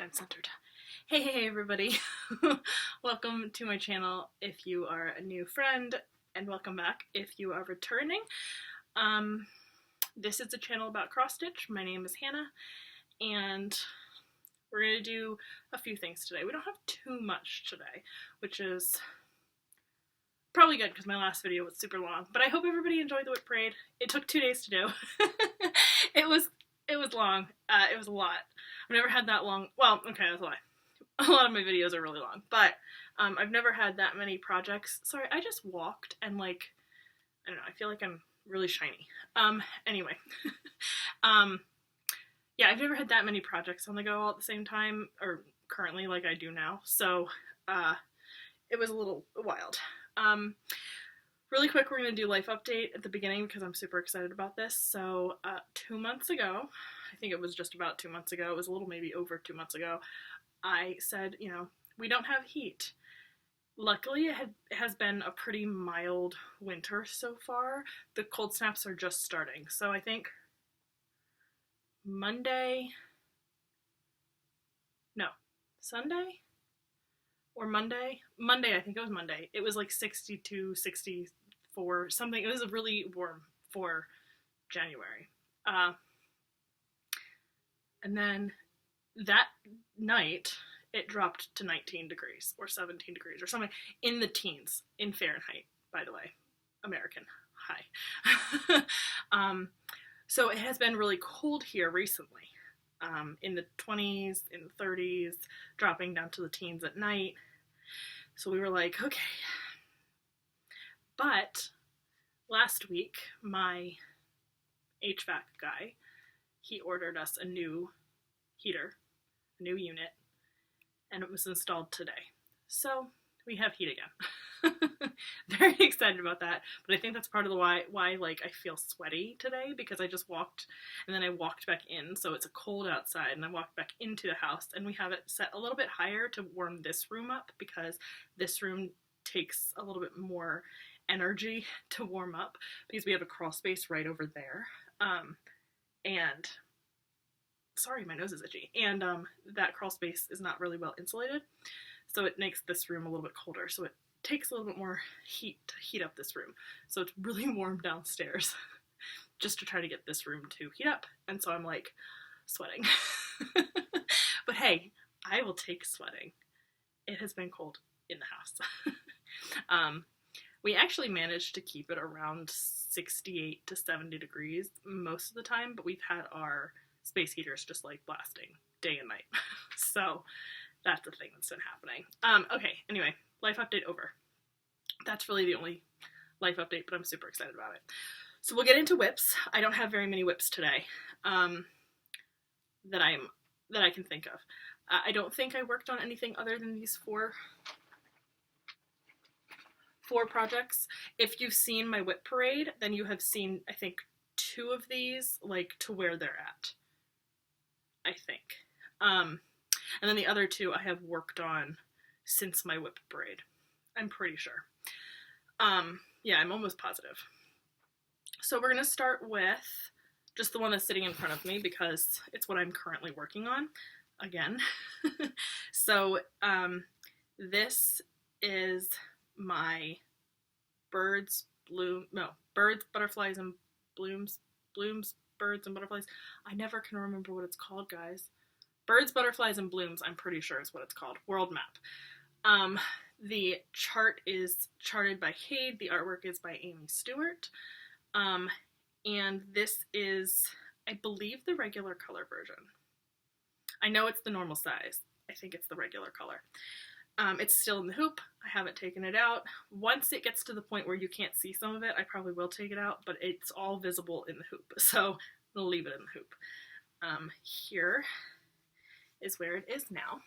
I'm centered. Hey everybody. Welcome to my channel if you are a new friend, and welcome back if you are returning. This is a channel about cross stitch. My name is Hannah, and we're going to do a few things today. We don't have too much today, which is probably good because my last video was super long, but I hope everybody enjoyed the WIP parade. It took 2 days to do. It was long. It was a lot. I've never had that long. Well, okay, that's a lie. A lot of my videos are really long, but I've never had that many projects. Sorry, I just walked and I don't know, I feel like I'm really shiny. Anyway. Yeah, I've never had that many projects on the go all at the same time, or currently like I do now, so it was a little wild. Really quick, we're going to do life update at the beginning because I'm super excited about this. So 2 months ago, I think it was just about 2 months ago, it was a little maybe over 2 months ago, I said, you know, we don't have heat. Luckily, it has been a pretty mild winter so far. The cold snaps are just starting. So I think Sunday? Or Monday, I think it was Monday. It was like 62, 64, something. It was really warm for January. And then that night, it dropped to 19 degrees or 17 degrees or something in the teens in Fahrenheit, by the way. American. Hi. So it has been really cold here recently. In the 20s, in the 30s, dropping down to the teens at night. So we were like, okay. But last week, my HVAC guy, he ordered us a new heater, a new unit, and it was installed today. So we have heat again. Very excited about that, but I think that's part of the why like I feel sweaty today, because I just walked and then I walked back in, so it's cold outside, and I walked back into the house, and we have it set a little bit higher to warm this room up because this room takes a little bit more energy to warm up because we have a crawl space right over there, and sorry, my nose is itchy, and that crawl space is not really well insulated, so it makes this room a little bit colder, so it takes a little bit more heat to heat up this room. So it's really warm downstairs just to try to get this room to heat up. And so I'm like sweating. But hey, I will take sweating. It has been cold in the house. We actually managed to keep it around 68 to 70 degrees most of the time, but we've had our space heaters just like blasting day and night. So that's the thing that's been happening. Okay, anyway. Life update over. That's really the only life update, but I'm super excited about it. So we'll get into WIPs. I don't have very many WIPs today that I can think of. I don't think I worked on anything other than these four projects. If you've seen my WIP parade, then you have seen, I think, 2 of these, like, to where they're at. I think. And then the other 2 I have worked on since my WIP parade. I'm pretty sure. Yeah, I'm almost positive. So we're going to start with just the one that's sitting in front of me because it's what I'm currently working on, again. So this is my birds, butterflies, and blooms, birds, and butterflies. I never can remember what it's called, guys. Birds, butterflies, and blooms, I'm pretty sure is what it's called. World map. The chart is charted by HAED. The artwork is by Aimee Stewart. And this is, I believe, the regular color version. I know it's the normal size. I think it's the regular color. It's still in the hoop. I haven't taken it out. Once it gets to the point where you can't see some of it, I probably will take it out, but it's all visible in the hoop. So I'll leave it in the hoop. Here is where it is now.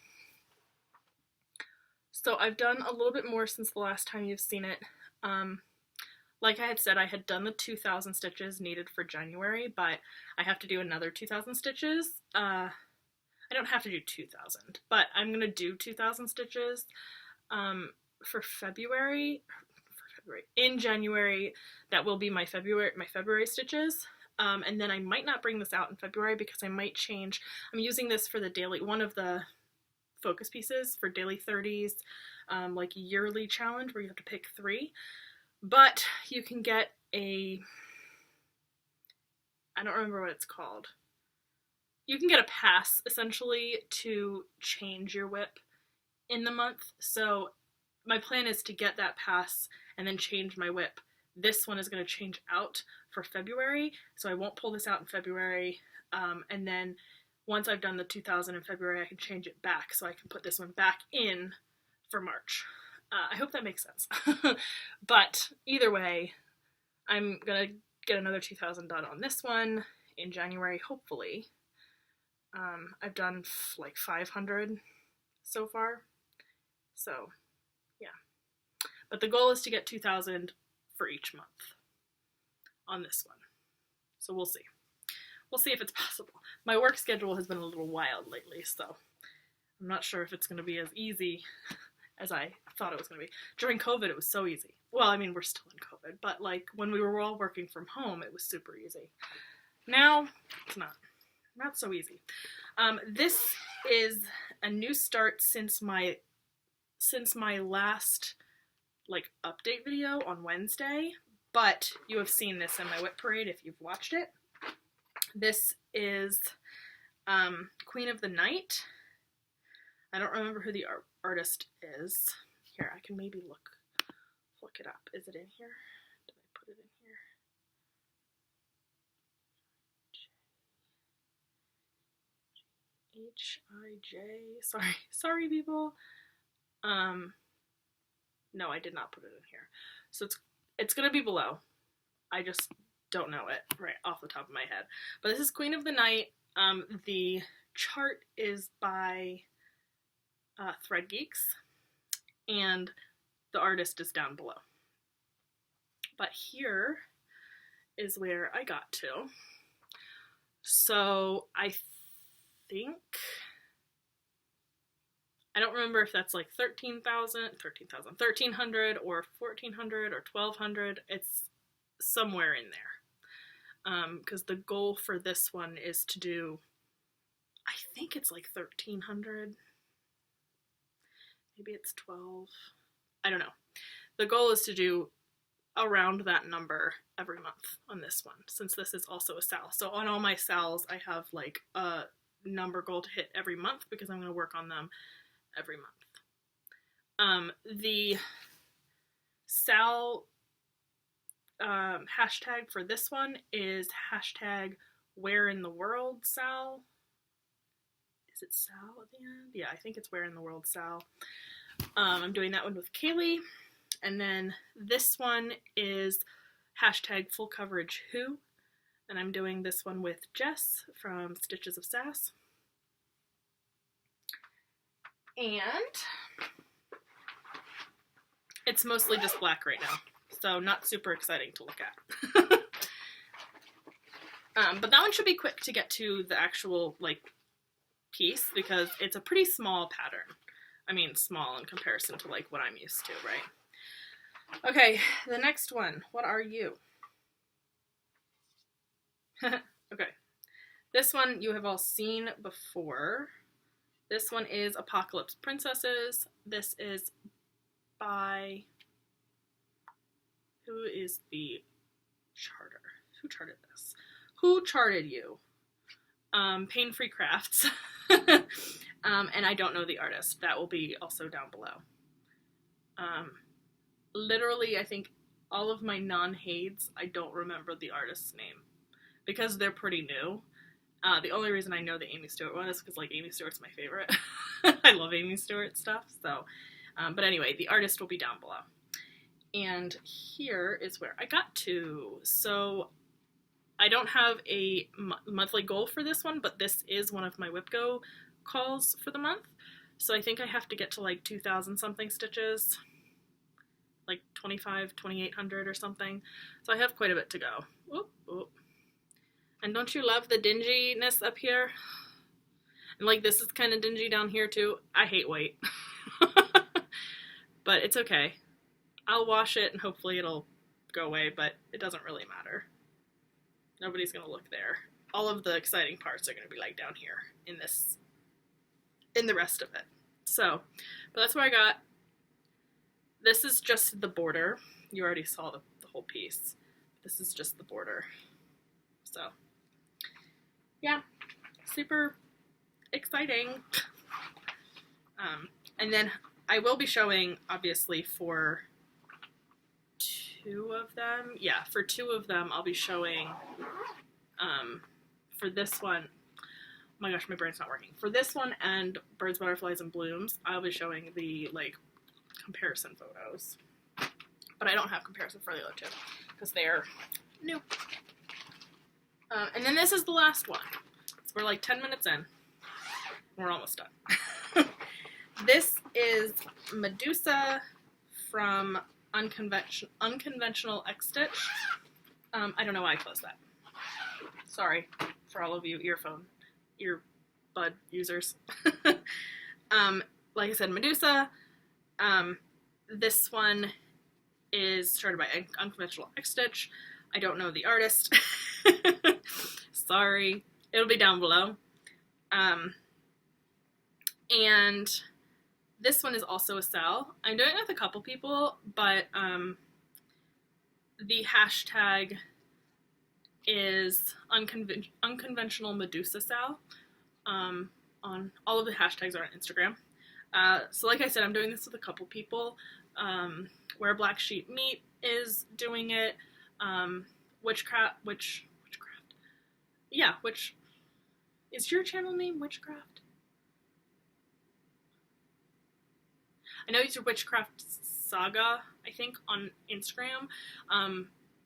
So I've done a little bit more since the last time you've seen it. Like I had said, I had done the 2,000 stitches needed for January, but I have to do another 2,000 stitches. I don't have to do 2,000, but I'm going to do 2,000 stitches for February. In January, that will be my February stitches. And then I might not bring this out in February because I might change. I'm using this for the daily, one of the focus pieces for daily 30s, like yearly challenge where you have to pick 3. But you can get I don't remember what it's called. You can get a pass, essentially, to change your WIP in the month. So my plan is to get that pass and then change my WIP. This one is going to change out for February, so I won't pull this out in February. And then once I've done the 2000 in February, I can change it back, so I can put this one back in for March. I hope that makes sense. But either way, I'm going to get another 2000 done on this one in January, hopefully. I've done like 500 so far, so yeah. But the goal is to get 2000 for each month on this one, so we'll see. We'll see if it's possible. My work schedule has been a little wild lately, so I'm not sure if it's going to be as easy as I thought it was going to be. During COVID, it was so easy. Well, I mean, we're still in COVID, but like when we were all working from home, it was super easy. Now, it's not so easy. This is a new start since my last like update video on Wednesday, but you have seen this in my WIP parade if you've watched it. This is Queen of the Night. I don't remember who the artist is. Here, I can maybe look it up. Is it in here? Did I put it in here? H-I-J. Sorry people. No, I did not put it in here. So it's gonna be below. I just don't know it right off the top of my head. But this is Queen of the Night. The chart is by Thread Geeks, and the artist is down below. But here is where I got to. So I think, I don't remember if that's like 1300 or 1400 or 1200. It's somewhere in there. Because the goal for this one is to do, I think it's like 1300. Maybe it's 12. I don't know. The goal is to do around that number every month on this one, since this is also a SAL. So on all my SALs, I have like a number goal to hit every month because I'm going to work on them every month. The SAL hashtag for this one is hashtag where in the world Sal. Is it Sal at the end? Yeah, I think it's where in the world Sal. I'm doing that one with Kaylee. And then this one is hashtag full coverage who. And I'm doing this one with Jess from Stitches of Sass. And it's mostly just black right now, so not super exciting to look at. But that one should be quick to get to the actual like piece because it's a pretty small pattern. I mean, small in comparison to like what I'm used to, right? Okay, the next one. What are you? Okay, this one you have all seen before. This one is Apocalypse Princesses. This is by, who is the charter? Who charted this? Who charted you? Paine Free Crafts. And I don't know the artist. That will be also down below. Literally, I think all of my non-HAEDs, I don't remember the artist's name because they're pretty new. The only reason I know the Aimee Stewart one is because, like, Aimee Stewart's my favorite. I love Aimee Stewart stuff, so. But anyway, the artist will be down below. And here is where I got to. So, I don't have a monthly goal for this one, but this is one of my WIP Go calls for the month. So I think I have to get to, like, 2,000 something stitches. Like 2,800 or something. So I have quite a bit to go. Whoop, whoop. And don't you love the dinginess up here? And like this is kind of dingy down here too. I hate white. But it's okay. I'll wash it and hopefully it'll go away, but it doesn't really matter. Nobody's gonna look there. All of the exciting parts are gonna be like down here in the rest of it. So, but that's what I got. This is just the border. You already saw the whole piece. This is just the border. So, yeah, super exciting. And then I will be showing, obviously, for 2 of them. Yeah, for 2 of them, I'll be showing, for this one, oh my gosh, my brain's not working. For this one and Birds, Butterflies, and Blooms, I'll be showing the, like, comparison photos. But I don't have comparison for the other 2, because they're new. And then this is the last one. So we're like 10 minutes in. We're almost done. This is Medusa from Unconventional X Stitch. I don't know why I closed that. Sorry for all of you earbud users. Like I said, Medusa. This one is started by Unconventional X Stitch. I don't know the artist. Sorry. It'll be down below. And this one is also a sell. I'm doing it with a couple people, but the hashtag is Unconventional Medusa sell. On all of the hashtags are on Instagram. So like I said, I'm doing this with a couple people. Where Black Sheep Meat is doing it. Witchcraft. Yeah, which is your channel name? Witchcraft. I know it's your Witchcraft Saga, I think, on Instagram.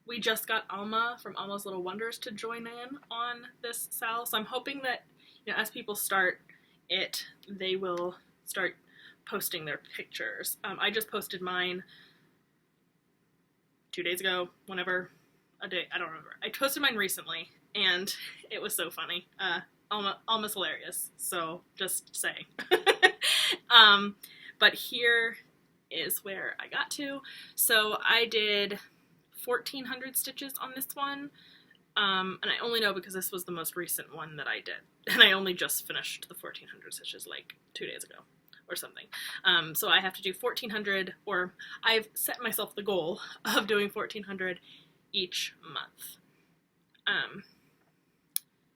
We just got Alma from Alma's Little Wonders to join in on this sal, so I'm hoping that, you know, as people start it, they will start posting their pictures. I just posted mine 2 days ago, whenever, a day, I don't remember. I posted mine recently, and it was so funny. Alma's hilarious, so just saying. But here is where I got to. So I did 1,400 stitches on this one, and I only know because this was the most recent one that I did, and I only just finished the 1,400 stitches like 2 days ago or something. So I have to do 1,400, or I've set myself the goal of doing 1,400 each month.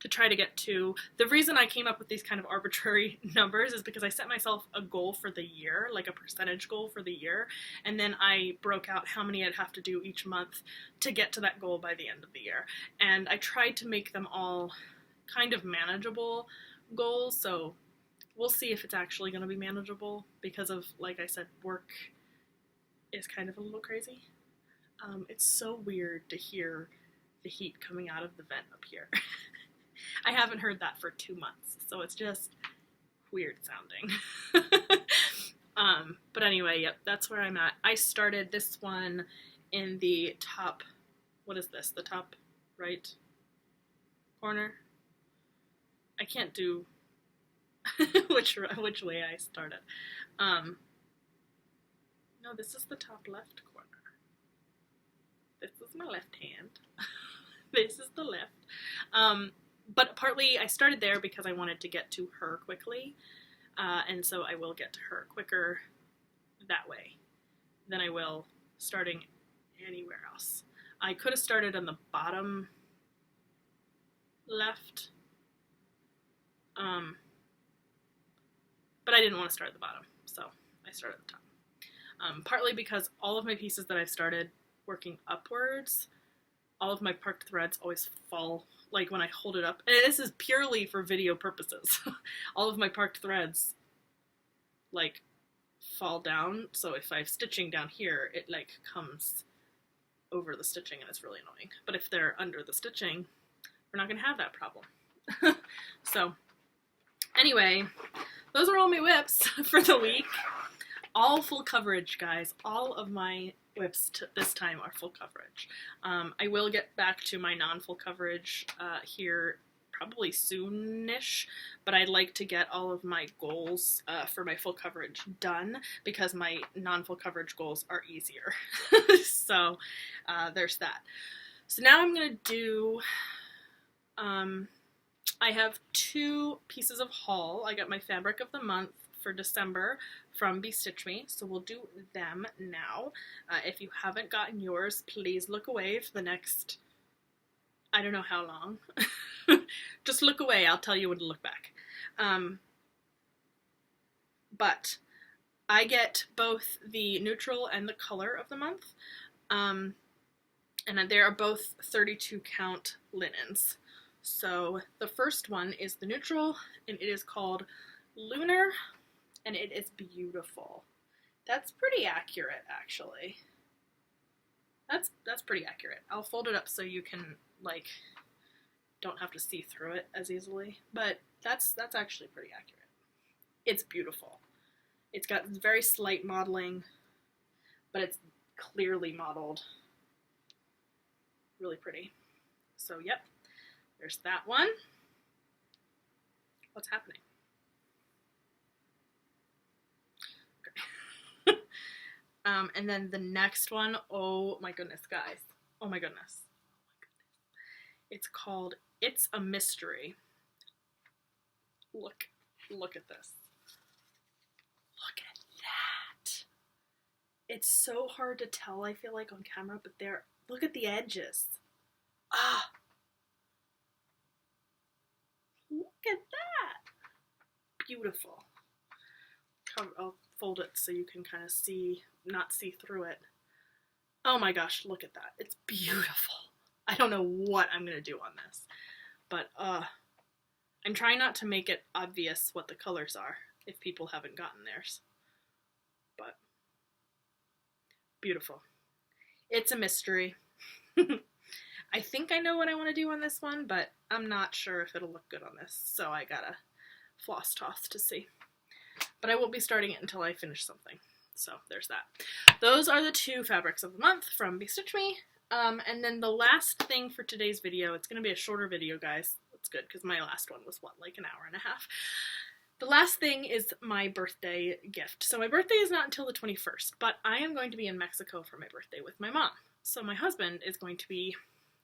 To try to get to, the reason I came up with these kind of arbitrary numbers is because I set myself a goal for the year, like a percentage goal for the year, and then I broke out how many I'd have to do each month to get to that goal by the end of the year. And I tried to make them all kind of manageable goals, so we'll see if it's actually going to be manageable because of, like I said, work is kind of a little crazy. It's so weird to hear the heat coming out of the vent up here. I haven't heard that for 2 months, so it's just weird sounding. But anyway, yep, that's where I'm at. I started this one in the top, what is this, the top right corner? I can't do which way I started. No, this is the top left corner. This is my left hand. This is the left. But partly I started there because I wanted to get to her quickly, and so I will get to her quicker that way than I will starting anywhere else. I could have started on the bottom left, but I didn't want to start at the bottom, so I started at the top. Partly because all of my pieces that I've started working upwards, all of my parked threads always fall, like when I hold it up, and this is purely for video purposes. All of my parked threads like fall down, so if I'm stitching down here, it like comes over the stitching and it's really annoying. But if they're under the stitching, we're not gonna have that problem. So anyway, those are all my WIPs for the week. All full coverage, guys. All of my WIPs this time are full coverage. I will get back to my non-full coverage here probably soonish, but I'd like to get all of my goals for my full coverage done because my non-full coverage goals are easier. So there's that. So now I'm going to do, I have 2 pieces of haul. I got my fabric of the month for December from Bestitch Me, so we'll do them now. If you haven't gotten yours, please look away for the next, I don't know how long. Just look away, I'll tell you when to look back. But I get both the neutral and the color of the month, and they are both 32 count linens. So the first one is the neutral, and it is called Lunar, and it is beautiful. That's pretty accurate, actually. That's pretty accurate. I'll fold it up so you can, like, don't have to see through it as easily, but that's actually pretty accurate. It's beautiful. It's got very slight modeling, but it's clearly modeled. Really pretty. So, yep. There's that one. What's happening? Okay. And then the next one, oh my goodness, guys. Oh my goodness. It's called It's a Mystery. Look at this. Look at that. It's so hard to tell, I feel like, on camera, but look at the edges. Ah! Look at that! Beautiful. I'll fold it so you can kind of not see through it. Oh my gosh, look at that. It's beautiful. I don't know what I'm going to do on this, but I'm trying not to make it obvious what the colors are if people haven't gotten theirs. But beautiful. It's a mystery. I think I know what I want to do on this one, but I'm not sure if it'll look good on this, so I gotta floss toss to see. But I won't be starting it until I finish something, so there's that. Those are the two fabrics of the month from Bestitch Me, and then the last thing for today's video, it's going to be a shorter video, guys. That's good, because my last one was, what, like an hour and a half. The last thing is my birthday gift. So my birthday is not until the 21st, but I am going to be in Mexico for my birthday with my mom. So my husband is going to be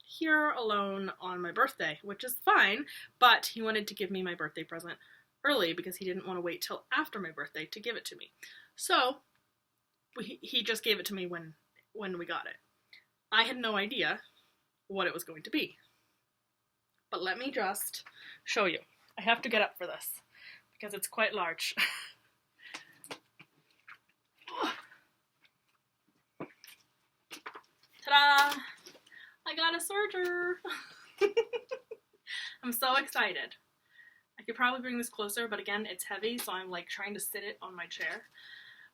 here alone on my birthday, which is fine, but he wanted to give me my birthday present early because he didn't want to wait till after my birthday to give it to me. So he just gave it to me when we got it. I had no idea what it was going to be. But let me just show you. I have to get up for this because it's quite large. Ta-da! I got a serger! I'm so excited. I could probably bring this closer, but again, it's heavy, so I'm like trying to sit it on my chair.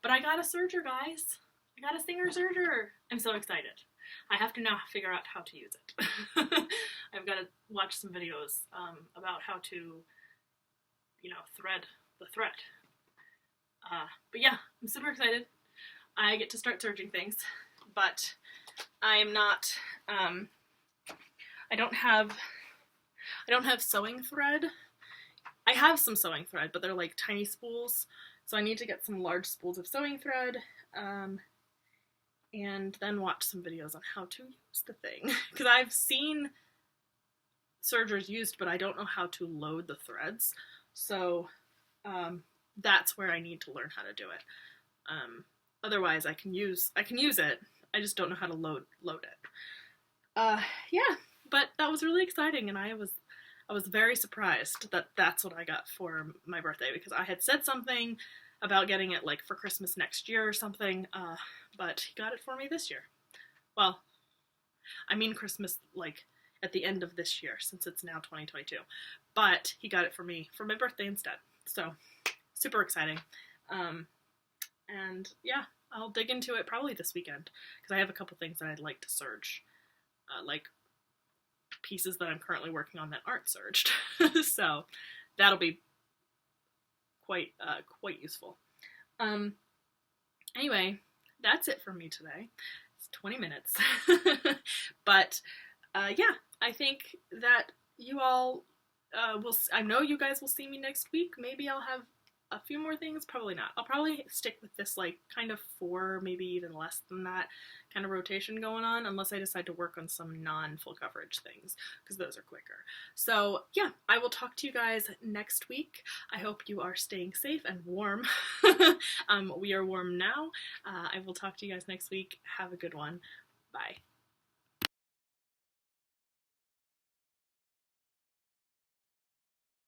But I got a serger, guys! I got a Singer serger! I'm so excited. I have to now figure out how to use it. I've got to watch some videos about how to, you know, thread the thread. But yeah, I'm super excited. I get to start serging things, but I am not, I don't have sewing thread. I have some sewing thread, but they're like tiny spools, so I need to get some large spools of sewing thread, and then watch some videos on how to use the thing. Because I've seen sergers used, but I don't know how to load the threads, so that's where I need to learn how to do it. Otherwise, I can use it. I just don't know how to load it. Yeah, but that was really exciting, and I was very surprised that that's what I got for my birthday, because I had said something about getting it like for Christmas next year or something, but he got it for me this year. Well, I mean Christmas like at the end of this year, since it's now 2022, but he got it for me for my birthday instead, so super exciting. And yeah, I'll dig into it probably this weekend, because I have a couple things that I'd like to serge, like pieces that I'm currently working on that aren't serged, so that'll be quite useful. Anyway, that's it for me today. It's 20 minutes, but yeah, I think that you all I know you guys will see me next week. Maybe I'll have a few more things? Probably not. I'll probably stick with this like kind of 4, maybe even less than that kind of rotation going on, unless I decide to work on some non-full coverage things, because those are quicker. So yeah, I will talk to you guys next week. I hope you are staying safe and warm. We are warm now. I will talk to you guys next week. Have a good one. Bye.